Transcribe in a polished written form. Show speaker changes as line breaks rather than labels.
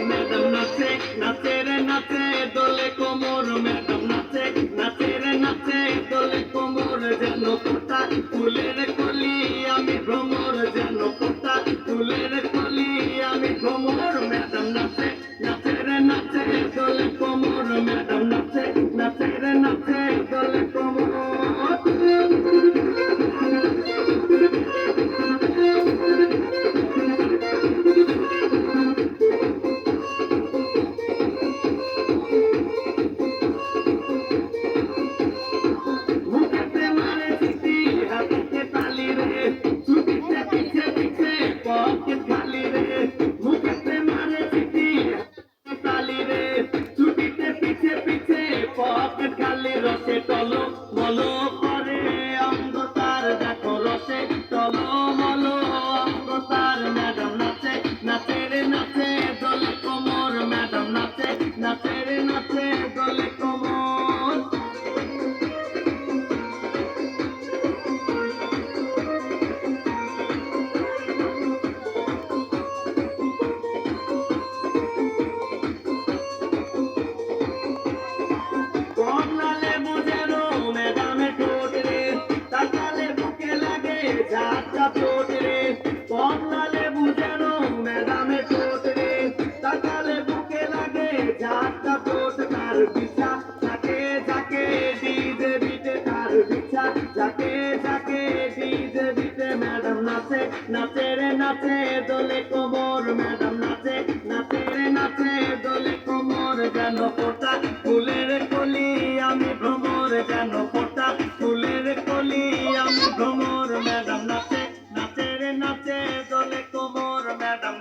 Madam নাচে নাচে রে নাচে দোলে কোমর, ম্যাডাম নাচে নাচে রে নাচে দোলে কোমর, যেন কোটা ফুলের কলি আমি ভ্রমর, যেন কোটা ফুলের কলি আমি ভ্রমর। ম্যাডাম নাচে নাচে রে নাচে দোলে কোমর, ম্যাডাম নাচে নাচে রে নাচে দোলে কোমর। মুখেতে মারে সিটি হাতে তালি রে, ছুটিতে পিছে পিছে পকেট খালি রে। মুখেতে মারে সিটি হাতে তালি রে, ছুটিতে পিছে পিছে পকেট খালি। রসে টলো মলো করে অন্ধকার দেখো, রসে টলো মলো অন্ধকার। ম্যাডাম নাচে নাচে রে নাচে দোলে কোমর, ম্যাডাম নাচে নাচে রে নাচে দোলে কোমর। কমলা লেবু যেন ম্যাডামে ঠোঁট রে, তাকালে বুকে লাগে ঝাঁটা চোট রে। কমলা লেবু যেন ম্যাডামে ঠোঁট রে, তাকালে বুকে লাগে ঝাঁটা চোট। তার পিছা যাকে যাকে ডিজে বিটে, তার পিছা যাকে যাকে ডিজে বিটে। ম্যাডাম নাচে নাচে রে নাচে দোলে কোমর, ম্যাডাম নাচে নাচে রে নাচে দোলে কোমর, যেন কোটা ফুলের কলি আমি ভ্রমর, যেন কোটা ফুলের কলি আমি ভ্রমর। ম্যাডাম নাচে নাচে রে নাচে দোলে কোমর, ম্যাডাম